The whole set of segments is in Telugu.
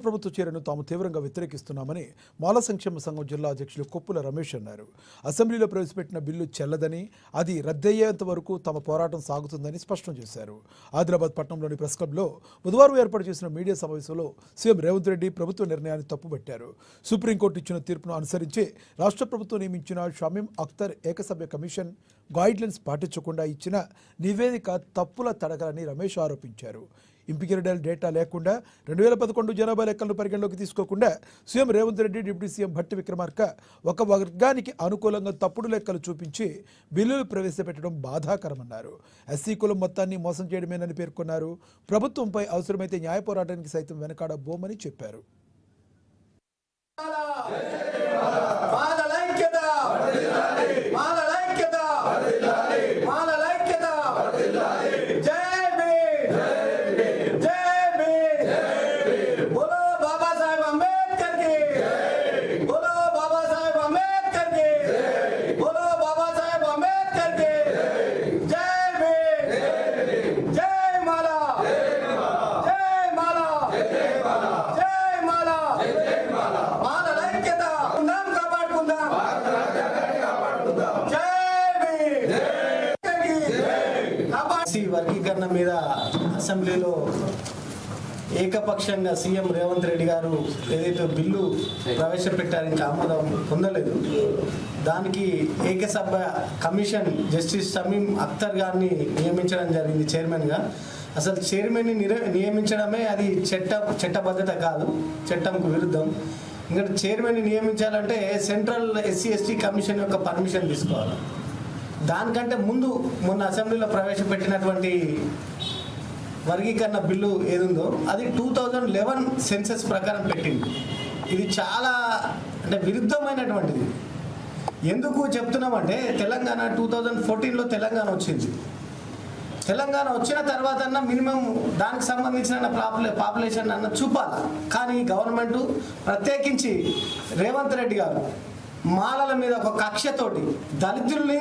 ప్రభుత్వ చర్యను తాము తీవ్రంగా వ్యతిరేకిస్తున్నామని మాల సంక్షేమ సంఘం జిల్లా అధ్యక్షులు కొప్పుల రమేష్ అన్నారు. అసెంబ్లీలో ప్రవేశపెట్టిన బిల్లు చెల్లదని, అది రద్దయ్యేంత వరకు తమ పోరాటం సాగుతుందని స్పష్టం చేశారు. ఆదిలాబాద్ పట్టణంలోని ప్రెస్ క్లబ్లో బుధవారం ఏర్పాటు చేసిన మీడియా సమావేశంలో సీఎం రేవంత్ రెడ్డి ప్రభుత్వ నిర్ణయాన్ని తప్పుపట్టారు. సుప్రీంకోర్టు ఇచ్చిన తీర్పును అనుసరించి రాష్ట్ర ప్రభుత్వం నియమించిన షమీం అఖ్తర్ ఏకసభ్య కమిషన్ గైడ్లైన్స్ పాటించకుండా ఇచ్చిన నివేదిక తప్పుల తడకలని రమేష్ ఆరోపించారు. ఇంపిరికల్ డేటా లేకుండా 2011 జనాభా లెక్కలను పరిగణలోకి తీసుకోకుండా CM Revanth Reddy, deputy CM Bhatti Vikramarka ఒక వర్గానికి అనుకూలంగా తప్పుడు లెక్కలు చూపించి బిల్లులు ప్రవేశపెట్టడం బాధాకరమన్నారు. ఎస్సీ కులం మొత్తాన్ని మోసం చేయడమేనని పేర్కొన్నారు. ప్రభుత్వంపై అవసరమైతే న్యాయ పోరాటానికి సైతం వెనకాడబోమని చెప్పారు. వర్గీకరణ మీద అసెంబ్లీలో ఏకపక్షంగా సీఎం రేవంత్ రెడ్డి గారు ఏదైతే బిల్లు ప్రవేశపెట్టారు ఇంకా ఆమోదం పొందలేదు. దానికి ఏకసభ్య కమిషన్ జస్టిస్ షమీం అఖ్తర్ గారిని నియమించడం జరిగింది చైర్మన్గా. అసలు చైర్మన్ని నియమించడమే అది చట్టబద్ధత కాదు, చట్టంకు విరుద్ధం. ఇంకా చైర్మన్ని నియమించాలంటే సెంట్రల్ ఎస్సీ ఎస్టీ కమిషన్ యొక్క పర్మిషన్ తీసుకోవాలి. దానికంటే ముందు మొన్న అసెంబ్లీలో ప్రవేశపెట్టినటువంటి వర్గీకరణ బిల్లు ఏదుందో అది 2011 సెన్సెస్ ప్రకారం పెట్టింది. ఇది చాలా అంటే విరుద్ధమైనటువంటిది. ఎందుకు చెప్తున్నామంటే తెలంగాణ 2014లో తెలంగాణ వచ్చింది. తెలంగాణ వచ్చిన తర్వాత మినిమం దానికి సంబంధించిన పాపులేషన్ అన్న చూపాలి. కానీ గవర్నమెంట్ ప్రత్యేకించి రేవంత్ రెడ్డి గారు మాలల మీద ఒక కక్షతోటి దళితుల్ని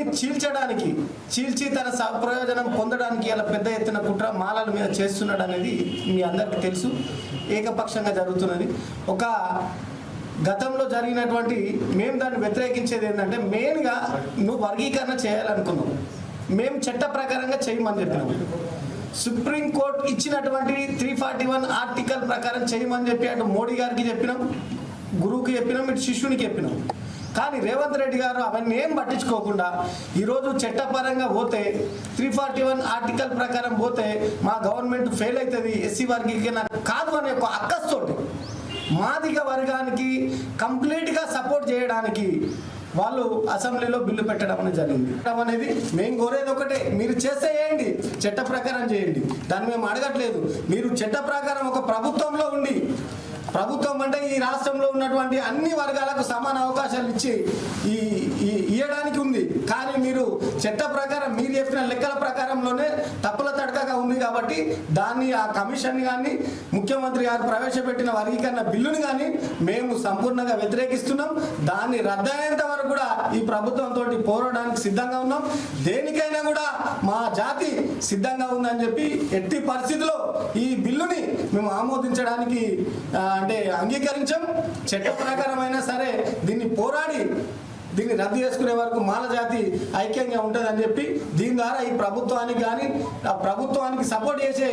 చీల్చి తన ప్రయోజనం పొందడానికి ఇలా పెద్ద ఎత్తున కుట్ర మాలల మీద చేస్తున్నాడు అనేది మీ అందరికీ తెలుసు. ఏకపక్షంగా జరుగుతున్నది. ఒక గతంలో జరిగినటువంటి మేము దాన్ని వ్యతిరేకించేది ఏంటంటే మెయిన్గా నువ్వు వర్గీకరణ చేయాలనుకున్నావు, మేము చట్ట ప్రకారంగా చేయమని చెప్పినాం. సుప్రీంకోర్టు ఇచ్చినటువంటి 341 ఆర్టికల్ ప్రకారం చేయమని చెప్పి అటు మోడీ గారికి చెప్పినాం, గురువుకి చెప్పినాం, ఇటు శిష్యునికి చెప్పినాం. కానీ రేవంత్ రెడ్డి గారు అవన్నీ ఏం పట్టించుకోకుండా ఈరోజు చట్టపరంగా పోతే 341 ఆర్టికల్ ప్రకారం పోతే మా గవర్నమెంట్ ఫెయిల్ అవుతుంది, ఎస్సీ వర్గీకరణ కాదు అనే ఒక అక్కస్తోటి మాదిగ వర్గానికి కంప్లీట్గా సపోర్ట్ చేయడానికి వాళ్ళు అసెంబ్లీలో బిల్లు పెట్టడం అనేది జరిగింది. అనేది మేము కోరేది ఒకటే, మీరు చేసేయండి, చట్ట ప్రకారం చేయండి, దాన్ని మేము అడగట్లేదు. మీరు చట్ట ప్రకారం ఒక ప్రభుత్వంలో ఉండి, ప్రభుత్వం అంటే ఈ రాష్ట్రంలో ఉన్నటువంటి అన్ని వర్గాలకు సమాన అవకాశాలు ఇచ్చి ఇవ్వడానికి ఉంది. కానీ మీరు చట్ట ప్రకారం మీరు చెప్పిన లెక్కల ప్రకారంలోనే తప్పుల తడకగా ఉంది. కాబట్టి దాన్ని ఆ కమిషన్ కానీ ముఖ్యమంత్రి గారు ప్రవేశపెట్టిన వర్గీకరణ బిల్లుని కానీ మేము సంపూర్ణంగా వ్యతిరేకిస్తున్నాం. దాన్ని రద్దయ్యేంత వరకు కూడా ఈ ప్రభుత్వంతో పోరాడడానికి సిద్ధంగా ఉన్నాం. దేనికైనా కూడా మా జాతి సిద్ధంగా ఉందని చెప్పి ఎట్టి పరిస్థితిలో ఈ బిల్లుని మేము ఆమోదించడానికి అంటే అంగీకరించాం. చట్ట ప్రకారమైనా సరే దీన్ని పోరాడి దీన్ని రద్దు చేసుకునే వరకు మాల జాతి ఐక్యంగా ఉంటుందని చెప్పి దీని ద్వారా ఈ ప్రభుత్వానికి కానీ ఆ ప్రభుత్వానికి సపోర్ట్ చేసే